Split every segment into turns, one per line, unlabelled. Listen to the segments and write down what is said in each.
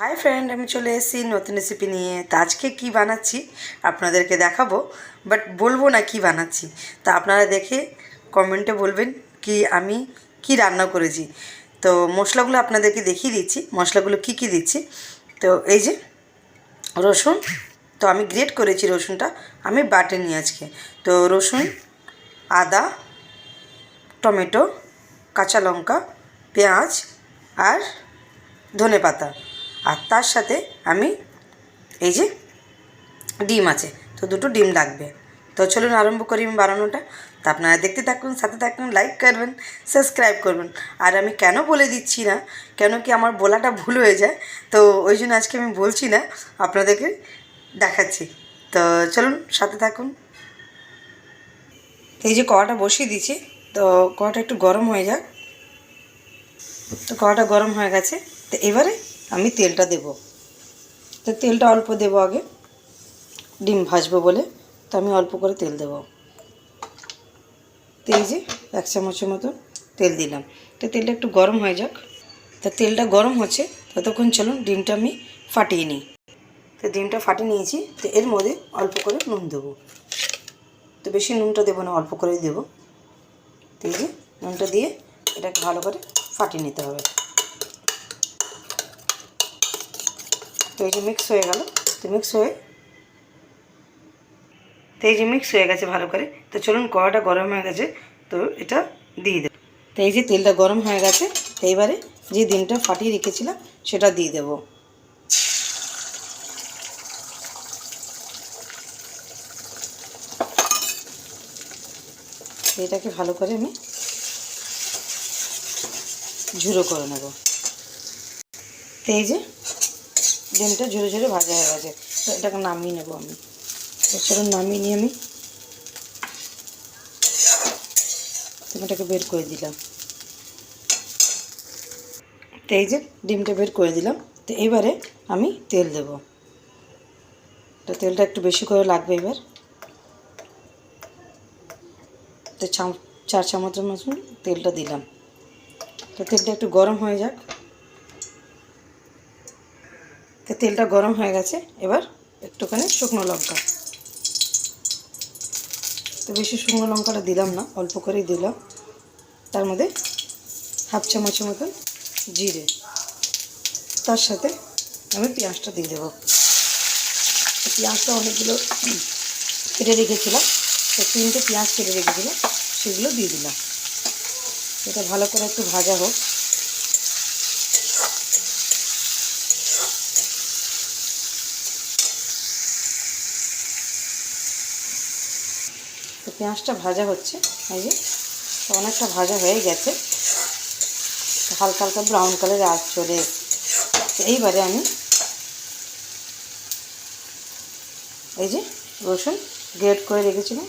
Hi friend, আমি চলে এসেছি নতুন রেসিপি নিয়ে। তো আজকে কী বানাচ্ছি আপনাদেরকে দেখাবো, বাট বলবো না কি বানাচ্ছি। তা আপনারা দেখে কমেন্টে বলবেন কি আমি কি রান্না করেছি। তো মশলাগুলো আপনাদেরকে দেখিয়ে দিচ্ছি, মশলাগুলো কি কি দিচ্ছি। তো এই যে রসুন, তো আমি গ্রেট করেছি রসুনটা, আমি বাটেনি আজকে। তো রসুন, আদা, টমেটো, কাঁচা লঙ্কা, পেঁয়াজ আর ধনেপাতা, আর তার সাথে আমি এই যে ডিম আছে, তো দুটো ডিম লাগবে। তো চলুন আরম্ভ করি আমি বানানোটা। তো আপনারা দেখতে থাকুন, সাথে থাকুন, লাইক করবেন, সাবস্ক্রাইব করবেন। আর আমি কেন বলে দিচ্ছি না, কেন কি আমার বলাটা ভুল হয়ে যায়, তো ওই জন্য আজকে আমি বলছি না, আপনাদেরকে দেখাচ্ছি। তো চলুন সাথে থাকুন। এই যে কড়াটা বসিয়ে দিয়েছি, তো কড়াটা একটু গরম হয়ে যাক। তো কড়াটা গরম হয়ে গেছে, তো এবারে আমি তেলটা দেব। তো তেলটা অল্প দেবো আগে, ডিম ভাজবো বলে, তো আমি অল্প করে তেল দেবো। তো এই যে 1 চামচের মতন তেল দিলাম। তো তেলটা একটু গরম হয়ে যাক। তো তেলটা গরম হচ্ছে, ততক্ষণ চলুন ডিমটা আমি ফাটিয়ে নিই। তো ডিমটা ফাটিয়ে নিয়েছি, তো এর মধ্যে অল্প করে নুন দেবো। তো বেশি নুনটা দেবো না, অল্প করেই দেবো। তো এই যে নুনটা দিয়ে এটাকে ভালো করে ফাটিয়ে নিতে হবে। তো এই যে মিক্স হয়ে গেল, তো মিক্স হয়ে গেছে ভালো করে। তো চলুন, কড়াটা গরম হয়ে গেছে, তো এটা দিয়ে দেবো। তো এই যে তেলটা গরম হয়ে গেছে, তো এবারে যে ডিমটা ফাটিয়ে রেখেছিলাম সেটা দিয়ে দেবো। এটাকে ভালো করে আমি ঝুরো করে নেব। তো এই যে ডিমটা ঝুরো ঝুরো ভাজা হয়ে গেছে, তো এটাকে নামিয়ে নেব আমি। তো চলুন নামিয়ে নিয়ে আমি এটাকে বের করে দিলাম। তো এই যে ডিমটা বের করে দিলাম, তো এবারে আমি তেল দেব। তো তেলটা একটু বেশি করে লাগবে এবার। তো 4 চামচের মতন তেলটা দিলাম। তো তেলটা একটু গরম হয়ে যাক। তো তেলটা গরম হয়ে গেছে, এবার একটুখানি শুকনো লঙ্কা। তো বেশি শুকনো লঙ্কাটা দিলাম না, অল্প করেই দিলাম। তার মধ্যে 1/2 চামচের মতন জিরে, তার সাথে আমি পেঁয়াজটা দিয়ে দেবো। পেঁয়াজটা অনেকগুলো কেটে রেখেছিলাম, তো 3টে পেঁয়াজ কেটে রেখেছিলাম, সেগুলো দিয়ে দিলাম। এটা ভালো করে একটু ভাজা হোক। তো পেঁয়াজটা ভাজা হচ্ছে, এই যে অনেকটা ভাজা হয়ে গেছে, হালকা হালকা ব্রাউন কালারের আঁচ চলে। তো এইবারে আমি এই যে রসুন গ্রেট করে রেখেছিলাম,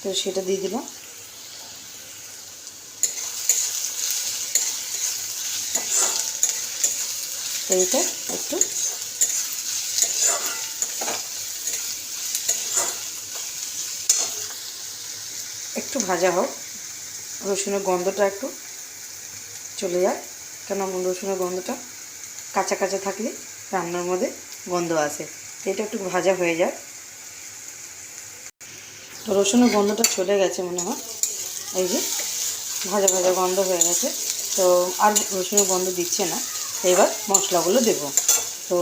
তো সেটা দিয়ে দিলাম। তো এইটা একটু ভাজা হোক, রসুনের গন্ধটা একটু চলে যাক, কেন রসুনের গন্ধটা কাঁচা কাঁচা থাকলে রান্নার মধ্যে গন্ধ আসে। তো এটা একটু ভাজা হয়ে যায়। তো রসুনের গন্ধটা চলে গেছে মনে হয়, এই যে ভাজা ভাজা গন্ধ হয়ে গেছে। তো আর রসুনের গন্ধ দিচ্ছে না। এবার মশলাগুলো দেব। তো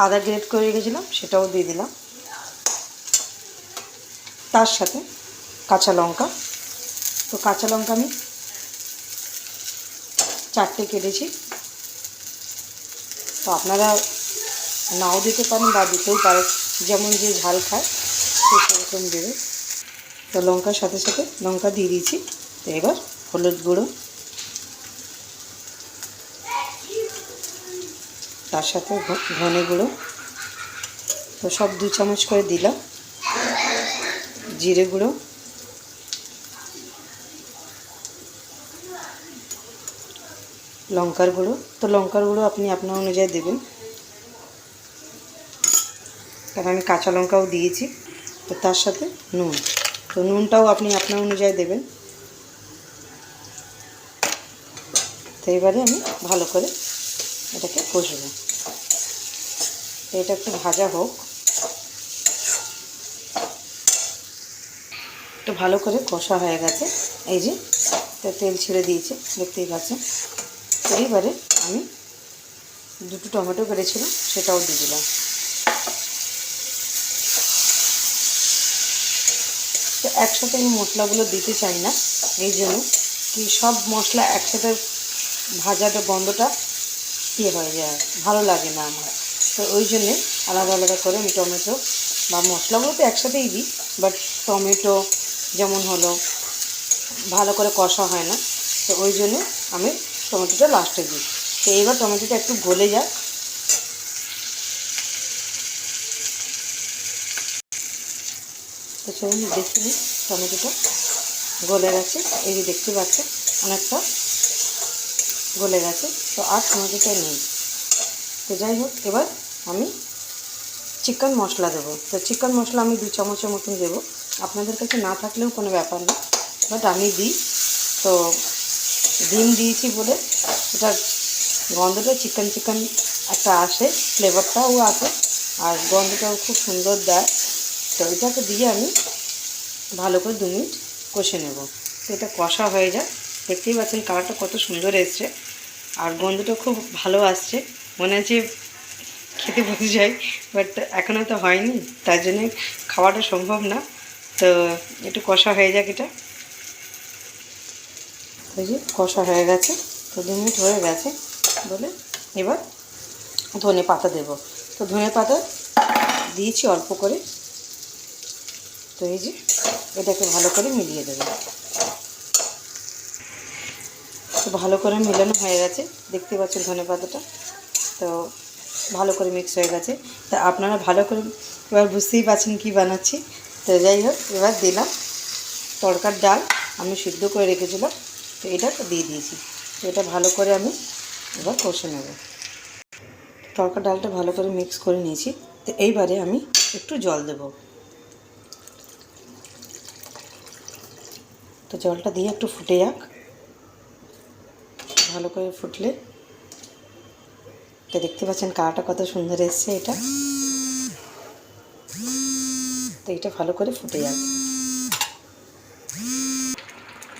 আদা গ্রেট করে রেখেছিলাম, সেটাও দিয়ে দিলাম। তার সাথে কাঁচা লঙ্কা, তো কাঁচা লঙ্কা আমি 4টে কেটেছি। তো আপনারা নাও দিতে পারেন বা দিতেও পারেন, যেমন যে ঝাল খায় সে সেরকম দেবে। তো লঙ্কার সাথে সাথে লঙ্কা দিয়ে দিয়েছি। তো এবার হলুদ গুঁড়ো, তার সাথে ধনে গুঁড়ো, তো সব 2 চামচ করে দিলাম। জিরে গুঁড়ো, লঙ্কার গুঁড়ো, তো লঙ্কার গুঁড়ো আপনি আপনার অনুযায়ী দেবেন, কারণ আমি কাঁচা লঙ্কাও দিয়েছি। তো তার সাথে নুন, তো নুনটাও আপনি আপনার অনুযায়ী দেবেন। তো এবারে আমি ভালো করে এটাকে কষবো। এটা একটু ভাজা হোক, একটু ভালো করে কষা হয়ে গেছে। এই যে তেল ছেড়ে দিয়েছে, দেখতেই পাচ্ছেন। তো এইবারে আমি দুটো টমেটো কেটেছিলাম, সেটাও দিয়ে দিলাম। তো একসাথে আমি মশলাগুলো দিতে চাই না, এই জন্য কি সব মশলা একসাথে ভাজাটা গন্ধটা হয়ে যায়, ভালো লাগে না আমার। তো ওই জন্যে আলাদা আলাদা করে আমি টমেটো বা মশলাগুলো তো একসাথেই দিই, বাট টমেটো যেমন হলো ভালো করে কষা হয় না, তো ওই জন্যে আমি টমেটোটা লাস্টে দিই। তো এইবার টমেটোটা একটু গলে যায়। তো চলুন দেখে নিই, টমেটোটা গলে গেছে, এই যে দেখতে পাচ্ছেন অনেকটা গলে গেছে। তো আর টমেটোটা নেই। তো যাই হোক, এবার আমি চিকেন মশলা দেবো। তো চিকেন মশলা আমি 2 চামচের মতন দেবো, আপনাদের কাছে না থাকলেও কোনো ব্যাপার না, বাট আমি দিই। তো ডিম দিয়েছি বলে এটার গন্ধটা চিকেন চিকেন একটা আসে, ফ্লেভারটাও আসে, আর গন্ধটাও খুব সুন্দর দেয়। তো এটাকে দিয়ে আমি ভালো করে 2 মিনিট কষে নেব। তো এটা কষা হয়ে যায়, দেখতেই পাচ্ছেন কালারটা কত সুন্দর এসছে, আর গন্ধটা খুব ভালো আসছে, মনে হচ্ছে খেতে বসে যাই, বাট এখনও তো হয়নি, তার জন্যে খাওয়াটা সম্ভব না। তো একটু কষা হয়ে যাক এটা। ওই যে কষা হয়ে গেছে, তো 2 মিনিট হয়ে গেছে বলে এবার ধনে পাতা দেবো। তো ধনে পাতা দিয়েছি অল্প করে। তো এই যে এটাকে ভালো করে মিলিয়ে দেবো। তো ভালো করে মেলানো হয়ে গেছে, দেখতে পাচ্ছেন ধনে পাতাটা। তো ভালো করে মিক্স হয়ে গেছে। তা আপনারা ভালো করে এবার বুঝতেই পারছেন কী বানাচ্ছি। তো যাই হোক, এবার দিলাম তড়কার ডাল, আমি সিদ্ধ করে রেখেছিলাম, তো এটা দিয়ে দিয়েছি। তো এটা ভালো করে আমি এবার কষে নেব। তড়কার ডালটা ভালো করে মিক্স করে নিয়েছি। তো এইবারে আমি একটু জল দেব। তো জলটা দিয়ে একটু ফুটে যাক, ভালো করে ফুটলে তো দেখতে পাচ্ছেন কালারটা কত সুন্দর এসছে এটা। তো এটা ভালো করে ফুটে যাক।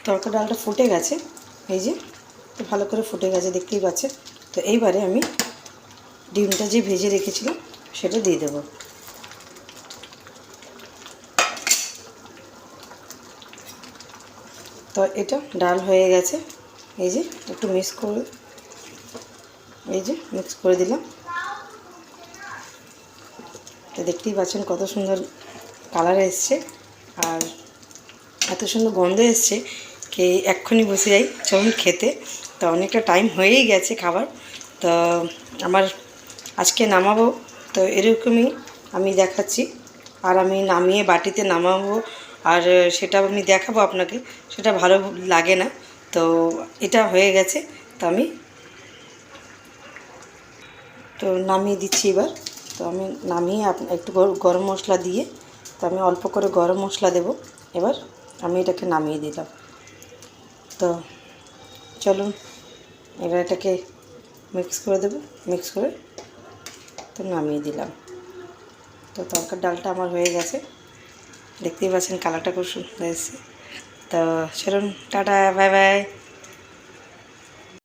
তড়কা ডালটা ফুটে গেছে, এই যে তো ভালো করে ফুটে গেছে, দেখতেই পাচ্ছেন। তো এইবারে আমি ডিমটা যে ভেজে রেখেছিলাম সেটা দিয়ে দেব। তো এটা ডাল হয়ে গেছে, এই যে একটু মিক্স করে, এই যে মিক্স করে দিলাম। তো দেখতেই পাচ্ছেন কত সুন্দর কালার এসছে, আর এত সুন্দর গন্ধ এসছে কি এক্ষুনি বসে যাই চলুন খেতে। তো অনেকটা টাইম হয়েই গেছে খাবার। তো আমার আজকে নামাবো, তো এরকমই আমি দেখাচ্ছি, আর আমি নামিয়ে বাটিতে নামাবো, আর সেটা আমি দেখাবো আপনাকে, সেটা ভালো লাগে না। তো এটা হয়ে গেছে, তো আমি তো নামিয়ে দিচ্ছি এবার। তো আমি নামিয়ে একটু গরম মশলা দিয়ে, তো আমি অল্প করে গরম মশলা দেব। এবার আমি এটাকে নামিয়ে দিলাম। তো চলুন এবার এটাকে মিক্স করে দেবো, মিক্স করে তো নামিয়ে দিলাম। তো তরকার ডালটা আমার হয়ে গেছে, দেখতেই পাচ্ছেন কালারটা খুব সুন্দর এসেছে। তো চলুন টাটা, বাই বাই।